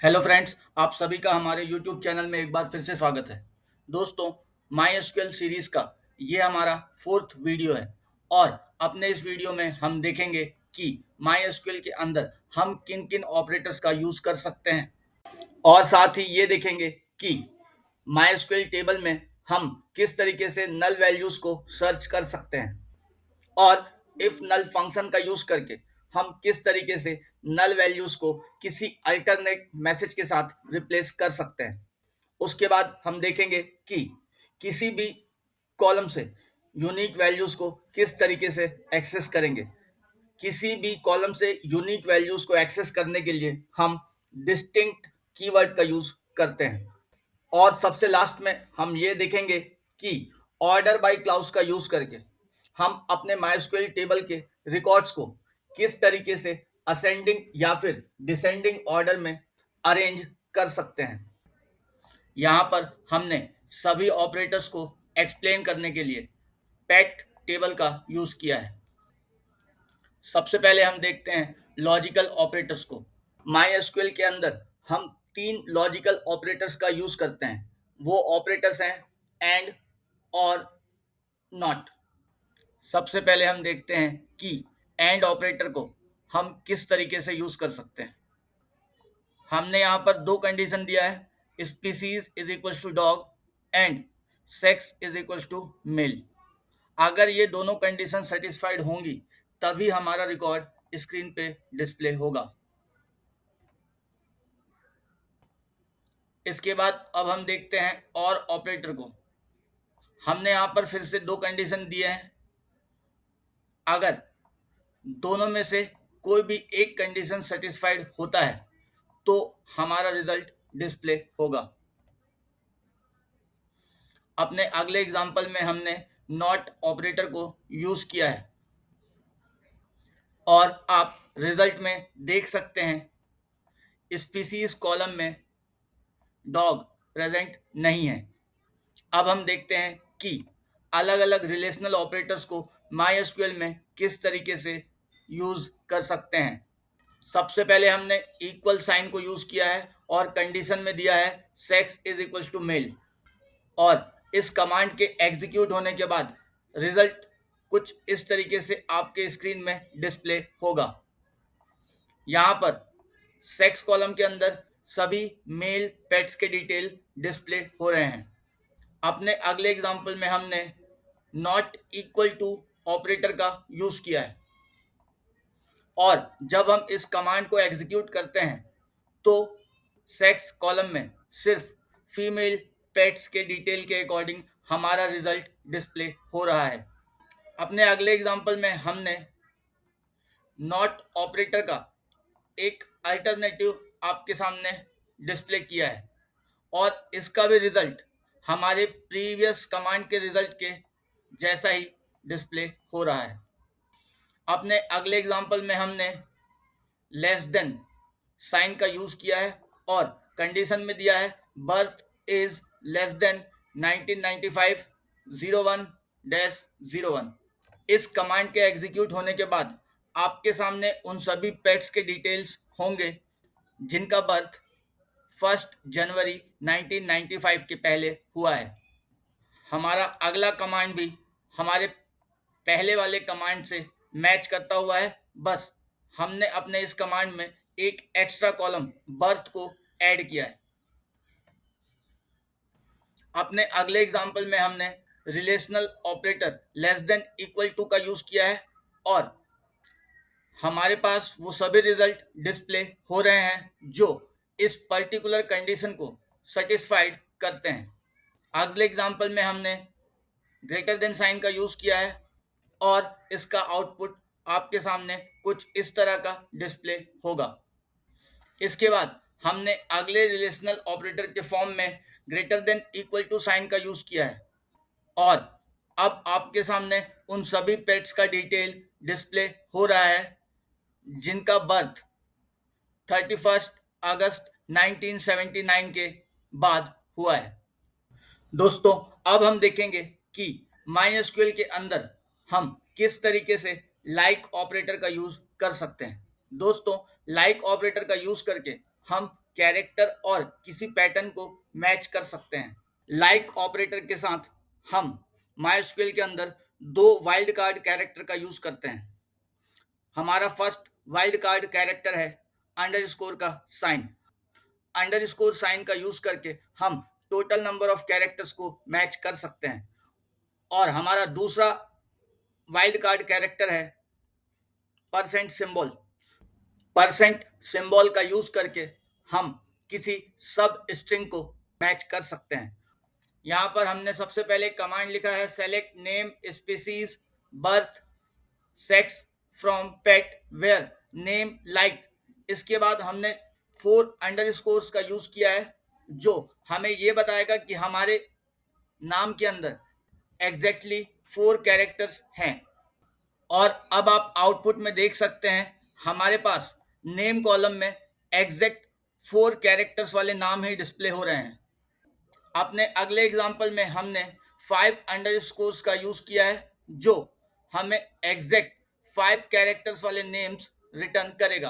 Hello friends, आप सभी का हमारे यूट्यूब चैनल में एक बार फिर से स्वागत है। दोस्तों, माई एसक्यूएल सीरीज का ये हमारा फोर्थ वीडियो है और अपने इस वीडियो में हम देखेंगे कि माई एसक्यूएल के अंदर हम किन किन ऑपरेटर्स का यूज़ कर सकते हैं और साथ ही ये देखेंगे कि माई एसक्यूएल टेबल में हम किस तरीके से नल वैल्यूज़ को सर्च कर सकते हैं और इफ नल फंक्शन का यूज करके हम किस तरीके से नल वैल्यूज को किसी अल्टरनेट मैसेज के साथ रिप्लेस कर सकते हैं। उसके बाद हम देखेंगे कि किसी भी कॉलम से यूनिक वैल्यूज को किस तरीके से एक्सेस करेंगे। किसी भी कॉलम से यूनिक वैल्यूज को एक्सेस करने के लिए हम डिस्टिंक्ट कीवर्ड का यूज करते हैं और सबसे लास्ट में हम ये देखेंगे कि ऑर्डर बाय क्लाउज का यूज करके हम अपने माइस्क्वेल टेबल के रिकॉर्ड्स को किस तरीके से असेंडिंग या फिर डिसेंडिंग ऑर्डर में अरेंज कर सकते हैं। यहाँ पर हमने सभी ऑपरेटर्स को एक्सप्लेन करने के लिए पैट टेबल का यूज किया है। सबसे पहले हम देखते हैं लॉजिकल ऑपरेटर्स को। माई एसक्यूएल के अंदर हम तीन लॉजिकल ऑपरेटर्स का यूज करते हैं। वो ऑपरेटर्स हैं एंड और नॉट। सबसे पहले हम देखते हैं कि एंड ऑपरेटर को हम किस तरीके से यूज कर सकते हैं। हमने यहाँ पर दो कंडीशन दिया है, species is equal to dog and sex is equal to male. अगर ये दोनों कंडीशन सेटिस्फाइड होंगी तभी हमारा रिकॉर्ड स्क्रीन पे डिस्प्ले होगा। इसके बाद अब हम देखते हैं और ऑपरेटर को। हमने यहाँ पर फिर से दो कंडीशन दिए हैं। अगर दोनों में से कोई भी एक कंडीशन सेटिस्फाइड होता है तो हमारा रिजल्ट डिस्प्ले होगा। अपने अगले एग्जांपल में हमने नॉट ऑपरेटर को यूज किया है और आप रिजल्ट में देख सकते हैं स्पीसीज कॉलम में डॉग प्रेजेंट नहीं है। अब हम देखते हैं कि अलग अलग रिलेशनल ऑपरेटर्स को माई एसक्यूएल में किस तरीके से यूज कर सकते हैं। सबसे पहले हमने इक्वल साइन को यूज किया है और कंडीशन में दिया है sex is equal to male और इस कमांड के एग्जीक्यूट होने के बाद रिजल्ट कुछ इस तरीके से आपके स्क्रीन में डिस्प्ले होगा। यहाँ पर सेक्स कॉलम के अंदर सभी मेल पेट्स के डिटेल डिस्प्ले हो रहे हैं। अपने अगले एग्जांपल में हमने नॉट इक्वल टू ऑपरेटर का यूज किया है और जब हम इस कमांड को एग्जीक्यूट करते हैं तो सेक्स कॉलम में सिर्फ फीमेल पेट्स के डिटेल के अकॉर्डिंग हमारा रिजल्ट डिस्प्ले हो रहा है। अपने अगले एग्जांपल में हमने नॉट ऑपरेटर का एक अल्टरनेटिव आपके सामने डिस्प्ले किया है और इसका भी रिजल्ट हमारे प्रीवियस कमांड के रिजल्ट के जैसा ही डिस्प्ले हो रहा है। अपने अगले एग्जांपल में हमने लेस देन साइन का यूज किया है और कंडीशन में दिया है बर्थ इज लेस देन 1995 01-01। इस कमांड के एग्जीक्यूट होने के बाद आपके सामने उन सभी पेट्स के डिटेल्स होंगे जिनका बर्थ 1 जनवरी 1995 के पहले हुआ है। हमारा अगला कमांड भी हमारे पहले वाले कमांड से मैच करता हुआ है, बस हमने अपने इस कमांड में एक एक्स्ट्रा कॉलम बर्थ को ऐड किया है। अपने अगले एग्जांपल में हमने relational operator less than equal to का यूज किया है और हमारे पास वो सभी रिजल्ट डिस्प्ले हो रहे हैं जो इस पर्टिकुलर कंडीशन को सेटिस्फाइड करते हैं। अगले एग्जांपल में हमने ग्रेटर देन साइन का यूज किया है और इसका आउटपुट आपके सामने कुछ इस तरह का डिस्प्ले होगा। इसके बाद हमने अगले रिलेशनल ऑपरेटर के फॉर्म में greater than equal to sign का यूज किया है और अब आपके सामने उन सभी पेट्स का डिटेल डिस्प्ले हो रहा है जिनका बर्थ 31 अगस्त 1979 के बाद हुआ है। दोस्तों, अब हम देखेंगे कि माई एसक्यूएल के अंदर हम किस तरीके से लाइक ऑपरेटर का यूज कर सकते हैं। दोस्तों, लाइक ऑपरेटर का यूज करके हम कैरेक्टर और किसी पैटर्न को मैच कर सकते हैं। लाइक ऑपरेटर के साथ हम माइस्क्यूएल के अंदर दो वाइल्ड कार्ड कैरेक्टर का यूज करते हैं। हमारा फर्स्ट वाइल्ड कार्ड कैरेक्टर है अंडरस्कोर का साइन। अंडरस्कोर साइन का यूज करके हम टोटल नंबर ऑफ कैरेक्टर्स को मैच कर सकते हैं। और हमारा दूसरा वाइल्ड कार्ड कैरेक्टर है परसेंट सिंबल। परसेंट सिंबल का यूज करके हम किसी सब स्ट्रिंग को मैच कर सकते हैं। यहाँ पर हमने सबसे पहले कमांड लिखा है select name species birth sex from pet where name like. इसके बाद हमने 4 अंडरस्कोर्स का यूज किया है जो हमें ये बताएगा कि हमारे नाम के अंदर एग्जैक्टली 4 कैरेक्टर्स हैं। और अब आप आउटपुट में देख सकते हैं हमारे पास नेम कॉलम में एग्जैक्ट 4 कैरेक्टर्स वाले नाम ही डिस्प्ले हो रहे हैं। अपने अगले एग्जांपल में हमने 5 अंडरस्कोर्स का यूज किया है जो हमें एग्जैक्ट 5 कैरेक्टर्स वाले नेम्स रिटर्न करेगा।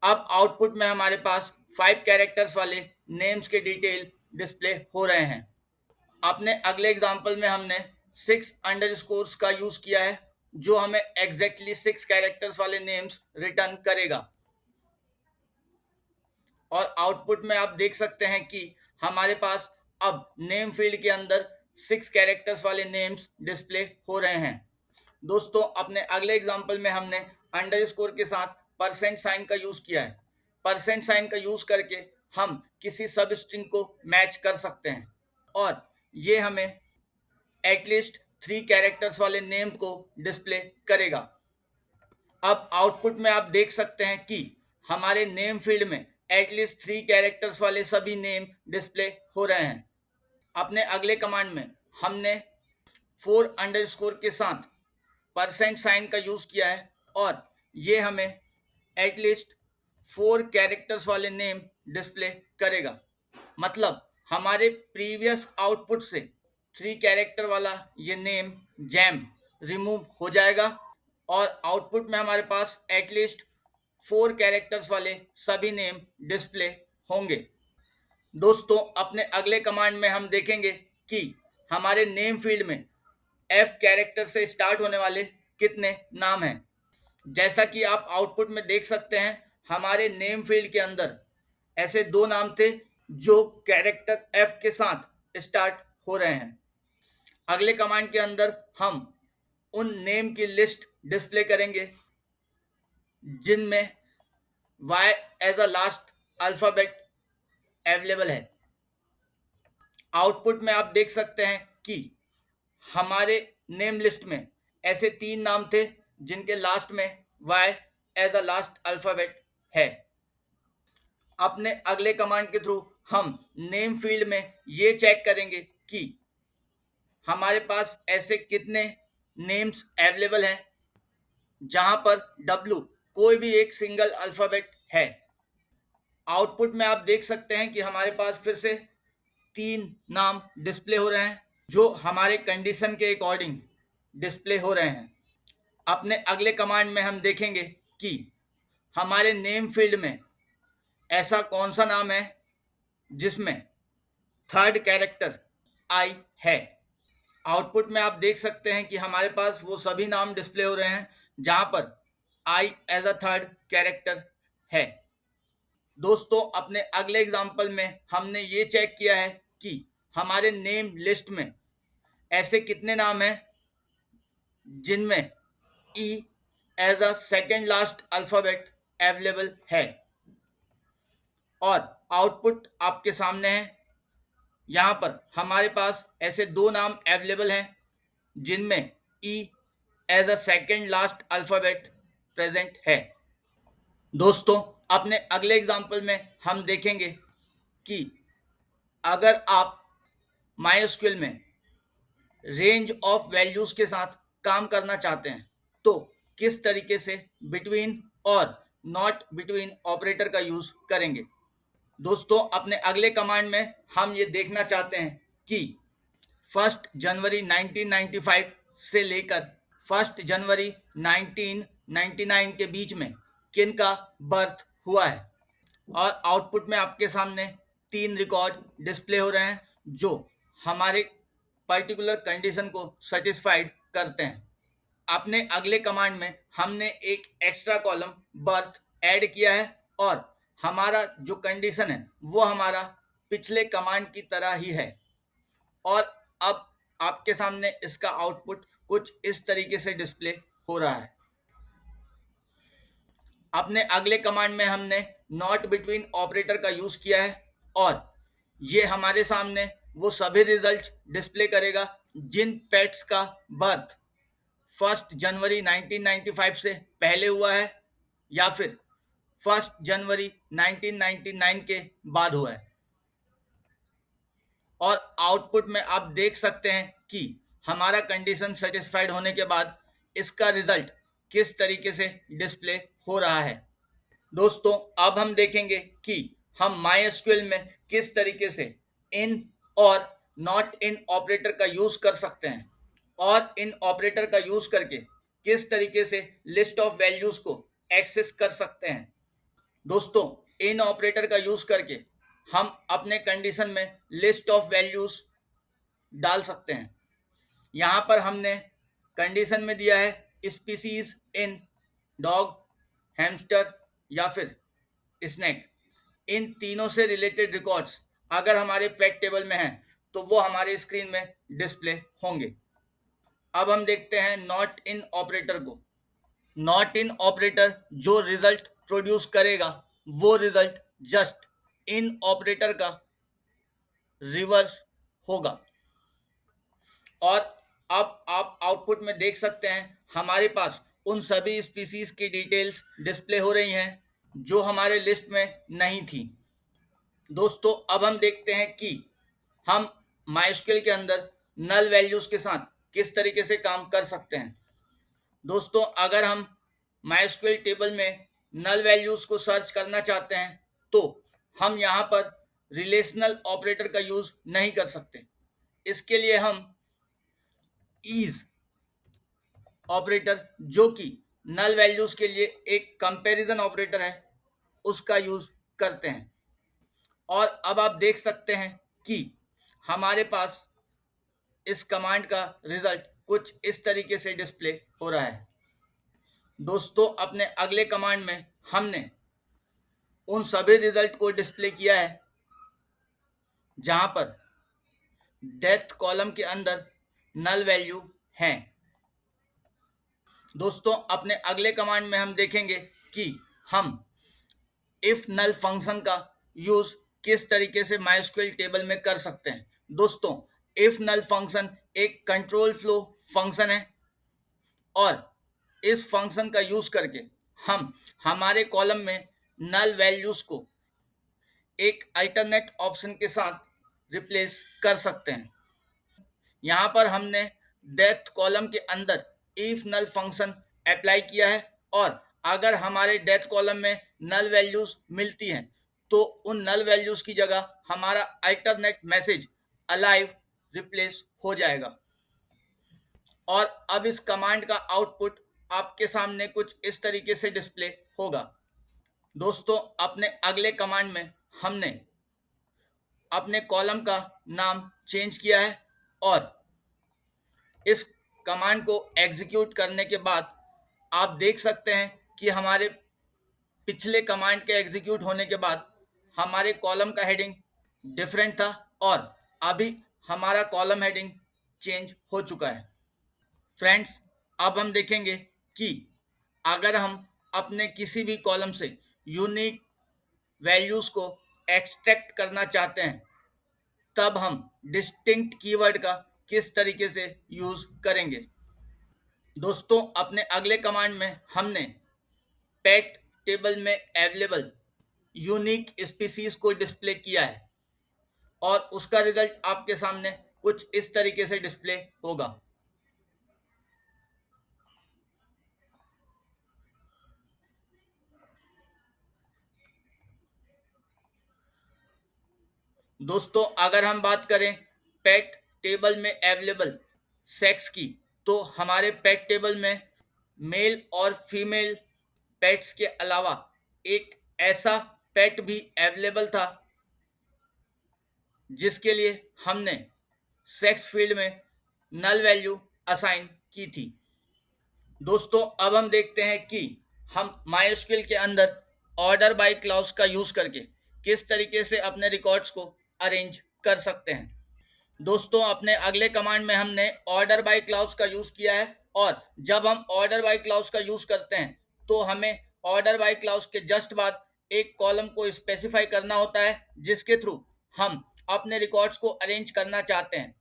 अब आउटपुट में हमारे पास 5 कैरेक्टर्स वाले नेम्स के डिटेल डिस्प्ले हो रहे हैं। अपने अगले एग्जांपल में हमने 6 अंडरस्कोर्स का यूज किया है जो हमें एग्जैक्टली 6 कैरेक्टर्स वाले नेम्स रिटर्न करेगा। और आउटपुट में आप देख सकते हैं कि हमारे पास अब नेम फील्ड के अंदर 6 कैरेक्टर्स वाले नेम्स डिस्प्ले हो रहे हैं। दोस्तों अपने अगले एग्जांपल में हमने अंडरस्कोर के साथ परसेंट साइन का यूज किया है। परसेंट साइन का यूज करके हम किसी सब स्ट्रिंग को मैच कर सकते हैं और ये हमें एटलीस्ट 3 कैरेक्टर्स वाले नेम को डिस्प्ले करेगा। अब आउटपुट में आप देख सकते हैं कि हमारे नेम फील्ड में एटलीस्ट 3 कैरेक्टर्स वाले सभी नेम डिस्प्ले हो रहे हैं। अपने अगले कमांड में हमने 4 अंडरस्कोर के साथ परसेंट साइन का यूज किया है और ये हमें एटलीस्ट 4 कैरेक्टर्स वाले नेम डिस्प्ले करेगा। मतलब हमारे प्रीवियस आउटपुट से 3 कैरेक्टर वाला ये नेम जैम रिमूव हो जाएगा और आउटपुट में हमारे पास एटलीस्ट 4 कैरेक्टर्स वाले सभी नेम डिस्प्ले होंगे। दोस्तों अपने अगले कमांड में हम देखेंगे कि हमारे नेम फील्ड में F कैरेक्टर से स्टार्ट होने वाले कितने नाम हैं। जैसा कि आप आउटपुट में देख सकते हैं हमारे नेम फील्ड के अंदर ऐसे 2 नाम थे जो कैरेक्टर F के साथ स्टार्ट हो रहे हैं। अगले कमांड के अंदर हम उन नेम की लिस्ट डिस्प्ले करेंगे जिनमें Y as a last alphabet available है। आउटपुट में आप देख सकते हैं कि हमारे नेम लिस्ट में ऐसे 3 नाम थे जिनके लास्ट में Y as a last alphabet है। अपने अगले कमांड के थ्रू हम नेम फील्ड में ये चेक करेंगे कि हमारे पास ऐसे कितने नेम्स अवेलेबल हैं जहां पर W कोई भी एक सिंगल अल्फ़ाबेट है। आउटपुट में आप देख सकते हैं कि हमारे पास फिर से 3 नाम डिस्प्ले हो रहे हैं जो हमारे कंडीशन के अकॉर्डिंग डिस्प्ले हो रहे हैं। अपने अगले कमांड में हम देखेंगे कि हमारे नेम फील्ड में ऐसा कौन सा नाम है जिसमें 3rd कैरेक्टर I है। आउटपुट में आप देख सकते हैं कि हमारे पास वो सभी नाम डिस्प्ले हो रहे हैं जहां पर I as a 3rd character है। दोस्तों अपने अगले एग्जांपल में हमने ये चेक किया है कि हमारे नेम लिस्ट में ऐसे कितने नाम हैं जिनमें E as a second last alphabet available है। और आउटपुट आपके सामने है। यहाँ पर हमारे पास ऐसे 2 नाम अवेलेबल हैं जिनमें E as a second last alphabet present है। दोस्तों अपने अगले एग्जांपल में हम देखेंगे कि अगर आप MySQL में रेंज ऑफ वैल्यूज के साथ काम करना चाहते हैं तो किस तरीके से बिटवीन और नॉट बिटवीन ऑपरेटर का यूज करेंगे। दोस्तों अपने अगले कमांड में हम ये देखना चाहते हैं कि 1 जनवरी 1995 से लेकर 1 जनवरी 1999 के बीच में किन का बर्थ हुआ है। और आउटपुट में आपके सामने 3 रिकॉर्ड डिस्प्ले हो रहे हैं जो हमारे पर्टिकुलर कंडीशन को सेटिस्फाइड करते हैं। अपने अगले कमांड में हमने एक एक्स्ट्रा कॉलम बर्थ ऐड किया है और हमारा जो कंडीशन है वो हमारा पिछले कमांड की तरह ही है। और अब आपके सामने इसका आउटपुट कुछ इस तरीके से डिस्प्ले हो रहा है। अपने अगले कमांड में हमने नॉट बिटवीन ऑपरेटर का यूज किया है और ये हमारे सामने वो सभी रिजल्ट्स डिस्प्ले करेगा जिन पेट्स का बर्थ 1 जनवरी 1995 से पहले हुआ है या फिर 1 जनवरी 1999 के बाद हुआ है। और आउटपुट में आप देख सकते हैं कि हमारा कंडीशन सेटिस्फाइड होने के बाद इसका रिजल्ट किस तरीके से डिस्प्ले हो रहा है। दोस्तों, अब हम देखेंगे कि हम MySQL में किस तरीके से इन और नॉट इन ऑपरेटर का यूज कर सकते हैं और इन ऑपरेटर का यूज करके किस तरीके से लिस्ट ऑफ वैल्यूज को एक्सेस कर सकते हैं। दोस्तों, इन ऑपरेटर का यूज करके हम अपने कंडीशन में लिस्ट ऑफ वैल्यूज डाल सकते हैं। यहाँ पर हमने कंडीशन में दिया है स्पीसीज इन डॉग, हैमस्टर या फिर स्नैक। इन तीनों से रिलेटेड रिकॉर्ड्स अगर हमारे पेट टेबल में हैं तो वो हमारे स्क्रीन में डिस्प्ले होंगे। अब हम देखते हैं नॉट इन ऑपरेटर को। नॉट इन ऑपरेटर जो रिजल्ट प्रोड्यूस करेगा वो रिजल्ट जस्ट इन ऑपरेटर का रिवर्स होगा। और अब आप आउटपुट में देख सकते हैं हमारे पास उन सभी स्पीसीज की डिटेल्स डिस्प्ले हो रही हैं जो हमारे लिस्ट में नहीं थी। दोस्तों, अब हम देखते हैं कि हम MySQL के अंदर नल वैल्यूज के साथ किस तरीके से काम कर सकते हैं। दोस्तों, अगर हम MySQL टेबल में नल वैल्यूज को सर्च करना चाहते हैं तो हम यहाँ पर रिलेशनल ऑपरेटर का यूज नहीं कर सकते। इसके लिए हम इज ऑपरेटर, जो कि नल वैल्यूज के लिए एक कंपैरिजन ऑपरेटर है, उसका यूज करते हैं। और अब आप देख सकते हैं कि हमारे पास इस कमांड का रिजल्ट कुछ इस तरीके से डिस्प्ले हो रहा है। दोस्तों, अपने अगले कमांड में हमने उन सभी रिजल्ट को डिस्प्ले किया है जहां पर डेथ कॉलम के अंदर नल वैल्यू हैं। दोस्तों, अपने अगले कमांड में हम देखेंगे कि हम इफ नल फंक्शन का यूज किस तरीके से MySQL टेबल में कर सकते हैं। दोस्तों, इफ नल फंक्शन एक कंट्रोल फ्लो फंक्शन है और इस फंक्शन का यूज करके हम हमारे कॉलम में नल वैल्यूज को एक अल्टरनेट ऑप्शन के साथ रिप्लेस कर सकते हैं। यहाँ पर हमने डेथ कॉलम के अंदर इफ नल फंक्शन अप्लाई किया है और अगर हमारे डेथ कॉलम में नल वैल्यूज मिलती हैं तो उन नल वैल्यूज की जगह हमारा अल्टरनेट मैसेज अलाइव रिप्लेस हो जाएगा। और अब इस कमांड का आउटपुट आपके सामने कुछ इस तरीके से डिस्प्ले होगा। दोस्तों, अपने अगले कमांड में हमने अपने कॉलम का नाम चेंज किया है और इस कमांड को एग्जीक्यूट करने के बाद आप देख सकते हैं कि हमारे पिछले कमांड के एग्जीक्यूट होने के बाद हमारे कॉलम का हेडिंग डिफरेंट था और अभी हमारा कॉलम हेडिंग चेंज हो चुका है। फ्रेंड्स, अब हम देखेंगे कि अगर हम अपने किसी भी कॉलम से यूनिक वैल्यूज को एक्सट्रैक्ट करना चाहते हैं तब हम डिस्टिंक्ट कीवर्ड का किस तरीके से यूज करेंगे। दोस्तों, अपने अगले कमांड में हमने पेट टेबल में अवेलेबल यूनिक स्पीसीज को डिस्प्ले किया है और उसका रिजल्ट आपके सामने कुछ इस तरीके से डिस्प्ले होगा। दोस्तों, अगर हम बात करें पेट टेबल में अवेलेबल सेक्स की तो हमारे पेट टेबल में मेल और फीमेल पेट्स के अलावा एक ऐसा पेट भी अवेलेबल था, जिसके लिए हमने सेक्स फील्ड में नल वैल्यू असाइन की थी। दोस्तों अब हम देखते हैं कि हम माइस्क्ल के अंदर ऑर्डर बाय क्लॉज का यूज करके किस तरीके से अपने रिकॉर्ड्स को अरेंज कर सकते हैं। दोस्तों अपने अगले कमांड में हमने ऑर्डर बाय क्लॉज का यूज किया है, और जब हम ऑर्डर बाय क्लॉज का यूज करते हैं तो हमें ऑर्डर बाय क्लॉज के जस्ट बाद एक कॉलम को स्पेसिफाई करना होता है, जिसके थ्रू हम अपने रिकॉर्ड्स को अरेंज करना चाहते हैं।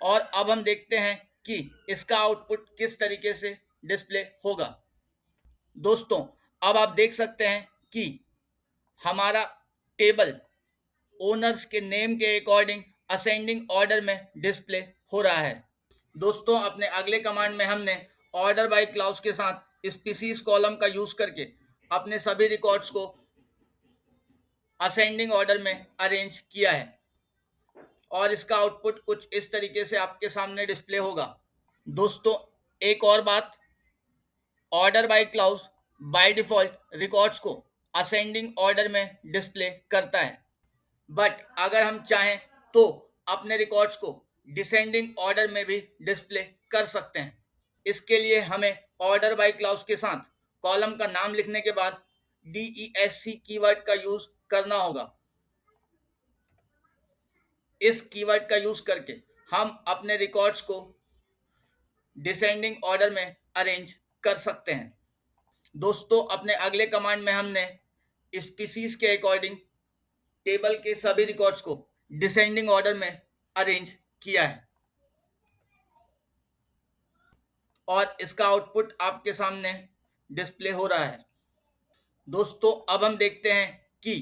और अब हम देखते हैं कि इसका आउटपुट किस तरीके से डिस्प्ले होगा। दोस्तों अब आप देख सकते हैं कि हमारा टेबल ओनर्स के नेम के अकॉर्डिंग असेंडिंग ऑर्डर में डिस्प्ले हो रहा है। दोस्तों अपने अगले कमांड में हमने ऑर्डर बाय क्लॉज के साथ स्पीसीज कॉलम का यूज करके अपने सभी रिकॉर्ड्स को असेंडिंग ऑर्डर में अरेंज किया है, और इसका आउटपुट कुछ इस तरीके से आपके सामने डिस्प्ले होगा। दोस्तों एक और बात, order by clause by default records को असेंडिंग ऑर्डर में डिस्प्ले करता है, बट अगर हम चाहें तो अपने रिकॉर्ड्स को डिसेंडिंग ऑर्डर में भी डिस्प्ले कर सकते हैं। इसके लिए हमें ऑर्डर बाय क्लॉज के साथ कॉलम का नाम लिखने के बाद DESC कीवर्ड का यूज करना होगा। इस कीवर्ड का यूज करके हम अपने रिकॉर्ड्स को डिसेंडिंग ऑर्डर में अरेंज कर सकते हैं। दोस्तों अपने अगले कमांड में हमने स्पीसीज के अकॉर्डिंग टेबल के सभी रिकॉर्ड्स को डिसेंडिंग ऑर्डर में अरेंज किया है, और इसका आउटपुट आपके सामने डिस्प्ले हो रहा है। दोस्तों अब हम देखते हैं कि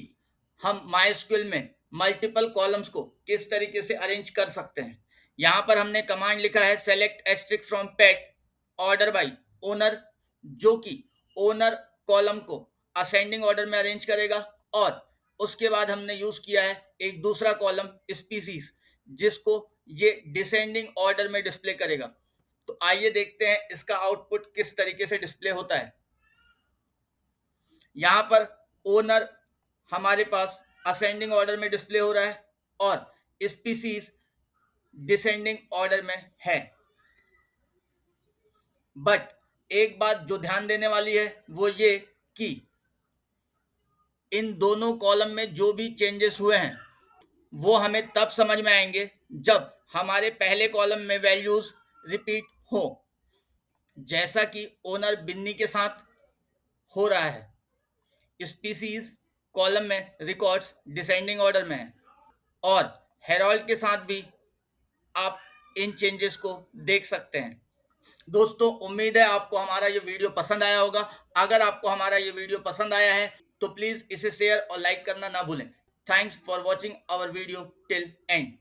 हम माइस्क्ल में मल्टीपल कॉलम्स को किस तरीके से अरेंज कर सकते हैं। यहाँ पर हमने कमांड लिखा है select asterisk from pet order by owner, जो कि ओनर कॉलम को असेंडिंग ऑर्डर में अरेंज करेगा, और उसके बाद हमने यूज किया है एक दूसरा कॉलम स्पीसीज, जिसको ये डिसेंडिंग ऑर्डर में डिस्प्ले करेगा। तो आइए देखते हैं इसका आउटपुट किस तरीके से डिस्प्ले होता है। यहाँ पर ओनर हमारे पास असेंडिंग ऑर्डर में डिस्प्ले हो रहा है, और स्पीसीज डिसेंडिंग ऑर्डर में है। बट एक बात जो ध्यान देने वाली है वो ये कि इन दोनों कॉलम में जो भी चेंजेस हुए हैं वो हमें तब समझ में आएंगे जब हमारे पहले कॉलम में वैल्यूज रिपीट हो, जैसा कि ओनर बिन्नी के साथ हो रहा है। स्पीसीज कॉलम में रिकॉर्ड्स डिसेंडिंग ऑर्डर में है, और हेरोल्ड के साथ भी आप इन चेंजेस को देख सकते हैं। दोस्तों उम्मीद है आपको हमारा ये वीडियो पसंद आया होगा। अगर आपको हमारा ये वीडियो पसंद आया है तो प्लीज़ इसे शेयर और लाइक करना ना भूलें। Thanks for watching our video till and.